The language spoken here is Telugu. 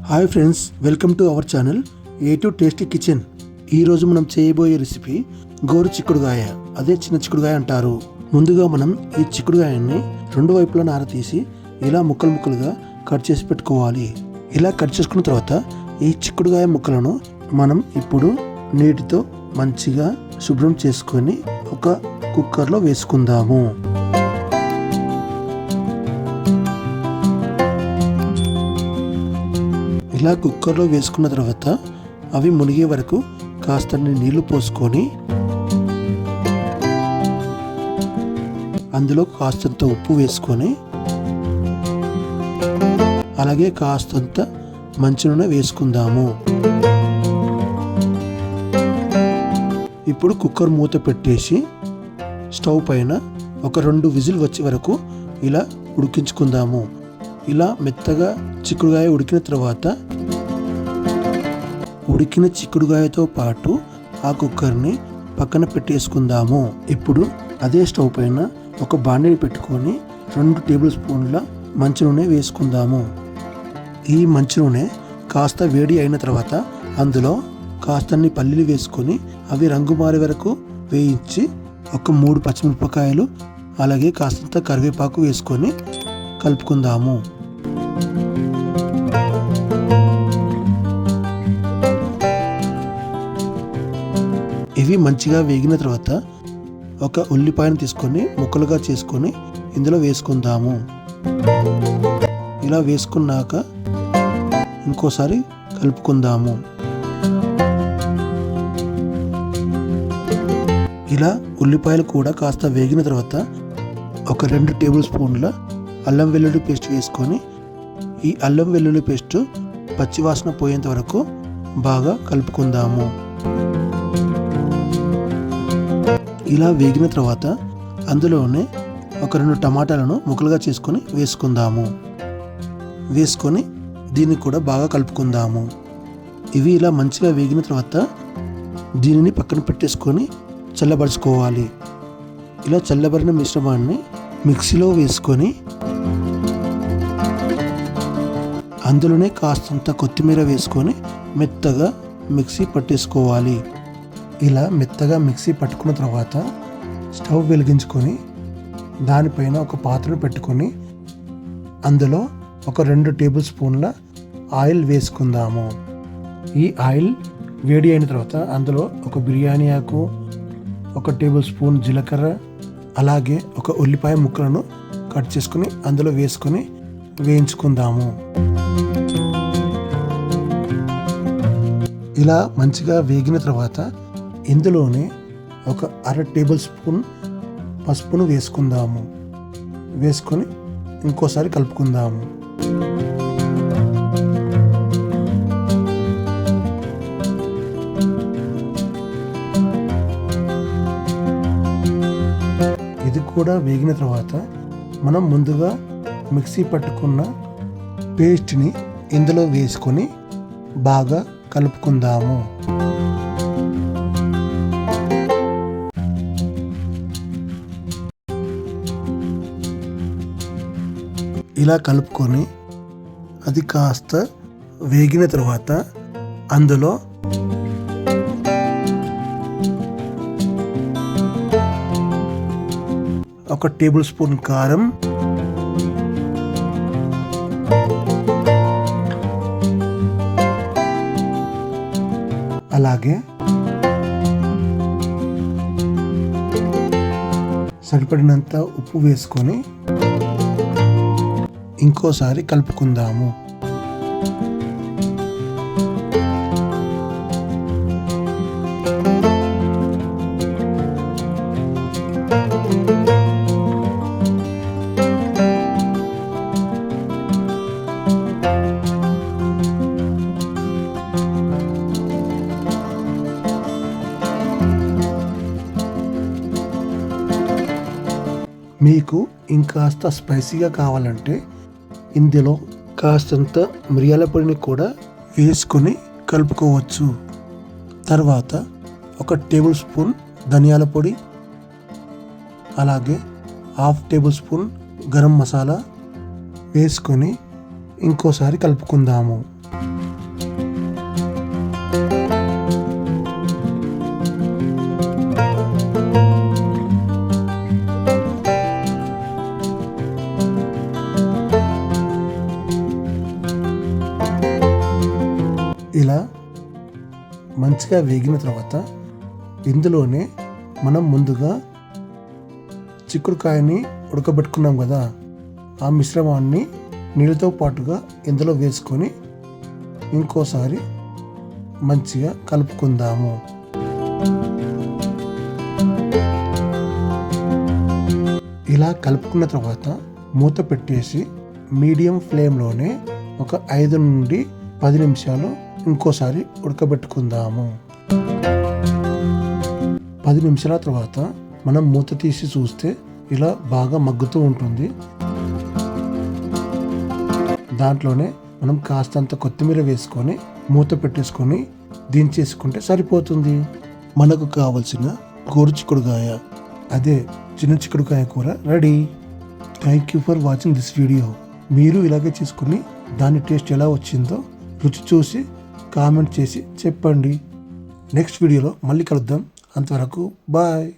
Hi friends, welcome to our channel A2 tasty kitchen. ఈరోజు మనం చేయబోయే రెసిపీ గోరు చిక్కుడుగాయ, అదే చిన్న చిక్కుడుగాయ అంటారు. ముందుగా మనం ఈ చిక్కుడుగాయని రెండు వైపులా నార తీసి ఇలా ముక్కలు ముక్కలుగా కట్ చేసి పెట్టుకోవాలి. ఇలా కట్ చేసుకున్న తర్వాత ఈ చిక్కుడుగాయ ముక్కలను మనం ఇప్పుడు నీటితో మంచిగా శుభ్రం చేసుకొని ఒక కుక్కర్లో వేసుకుందాము. ఇలా కుక్కర్లో వేసుకున్న తర్వాత అవి మునిగే వరకు కాస్త నీళ్లు పోసుకొని అందులో కాస్తంత ఉప్పు వేసుకొని అలాగే కాస్తంత మంచి నూనె వేసుకుందాము. ఇప్పుడు కుక్కర్ మూత పెట్టేసి స్టవ్ పైన ఒక 2 విజిల్ వచ్చే వరకు ఇలా ఉడికించుకుందాము. ఇలా మెత్తగా చిక్కుడుగాయ ఉడికిన తర్వాత ఉడికిన చిక్కుడుగాయతో పాటు ఆ కుక్కర్ని పక్కన పెట్టేసుకుందాము. ఇప్పుడు అదే స్టవ్ పైన ఒక బాండీని పెట్టుకొని 2 టేబుల్ స్పూన్ల మంచి నూనె వేసుకుందాము. ఈ మంచి నూనె కాస్త వేడి అయిన తర్వాత అందులో కాస్తన్ని పల్లీలు వేసుకొని అవి రంగు మారే వరకు వేయించి ఒక 3 పచ్చిమిరపకాయలు అలాగే కాస్తంత కరివేపాకు వేసుకొని కలుపుకుందాము. ఇవి మంచిగా వేగిన తర్వాత ఒక ఉల్లిపాయను తీసుకొని ముక్కలుగా చేసుకొని ఇందులో వేసుకుందాము. ఇలా వేసుకున్నాక ఇంకోసారి కలుపుకుందాము. ఇలా ఉల్లిపాయలు కూడా కాస్త వేగిన తర్వాత ఒక 2 టేబుల్ స్పూన్ల అల్లం వెల్లుల్లి పేస్ట్ వేసుకొని ఈ అల్లం వెల్లుల్లి పేస్ట్ పచ్చివాసన పోయేంత వరకు బాగా కలుపుకుందాము. ఇలా వేగిన తర్వాత అందులోనే ఒక 2 టమాటాలను ముక్కలుగా చేసుకొని వేసుకుందాము. వేసుకొని దీన్ని కూడా బాగా కలుపుకుందాము. ఇవి ఇలా మంచిగా వేగిన తర్వాత దీనిని పక్కన పెట్టేసుకొని చల్లబరుచుకోవాలి. ఇలా చల్లబరిన మిశ్రమాన్ని మిక్సీలో వేసుకొని అందులోనే కాస్తంత కొత్తిమీర వేసుకొని మెత్తగా మిక్సీ పట్టేసుకోవాలి. ఇలా మెత్తగా మిక్సీ పట్టుకున్న తర్వాత స్టవ్ వెలిగించుకొని దానిపైన ఒక పాత్రను పెట్టుకొని అందులో ఒక 2 టేబుల్ స్పూన్ల ఆయిల్ వేసుకుందాము. ఈ ఆయిల్ వేడి అయిన తర్వాత అందులో ఒక బిర్యానీ ఆకు, 1 టేబుల్ స్పూన్ జీలకర్ర అలాగే ఒక ఉల్లిపాయ ముక్కలను కట్ చేసుకుని అందులో వేసుకొని వేయించుకుందాము. ఇలా మంచిగా వేగిన తర్వాత ఇందులోనే ఒక 1/2 టేబుల్ స్పూన్ పసుపును వేసుకుందాము. వేసుకొని ఇంకోసారి కలుపుకుందాము. ఇది కూడా వేగిన తర్వాత మనం ముందుగా మిక్సీ పట్టుకున్న పేస్ట్ని ఇందులో వేసుకొని బాగా కలుపుకుందాము. ఇలా కలుపుకొని అది కాస్త వేగిన తర్వాత అందులో ఒక టేబుల్ స్పూన్ కారం, అలాగే సరిపడినంత ఉప్పు వేసుకొని ఇంకోసారి కలుపుకుందాము. మీకు ఇంకాస్త స్పైసీగా కావాలంటే ఇందులో కాస్తంత మిరియాల పొడిని కూడా వేసుకొని కలుపుకోవచ్చు. తర్వాత 1 టేబుల్ స్పూన్ ధనియాల పొడి అలాగే 1/2 టేబుల్ స్పూన్ గరం మసాలా వేసుకొని ఇంకోసారి కలుపుకుందాము. ఇలా మంచిగా వేగిన తర్వాత ఇందులోనే మనం ముందుగా చిక్కుడుకాయని ఉడకబెట్టుకున్నాం కదా, ఆ మిశ్రమాన్ని నీళ్ళతో పాటుగా ఇందులో వేసుకొని ఇంకోసారి మంచిగా కలుపుకుందాము. ఇలా కలుపుకున్న తర్వాత మూత పెట్టేసి మీడియం ఫ్లేమ్లోనే ఒక 5 నుండి 10 నిమిషాలు ఇంకోసారి ఉడకబెట్టుకుందాము. 10 నిమిషాల తర్వాత మనం మూత తీసి చూస్తే ఇలా బాగా మగ్గుతూ ఉంటుంది. దాంట్లోనే మనం కాస్తంత కొత్తిమీర వేసుకొని మూత పెట్టేసుకొని దించేసుకుంటే సరిపోతుంది. మనకు కావలసిన గోరు చిక్కుడుకాయ, అదే చిన్న చిక్కుడుకాయ కూర ready. Thank you for watching this video. మీరు ఇలాగే చేసుకుని దాని టేస్ట్ ఎలా వచ్చిందో రుచి చూసి కామెంట్ చేసి చెప్పండి. నెక్స్ట్ వీడియోలో మళ్ళీ కలుద్దాం. అంతవరకు బాయ్.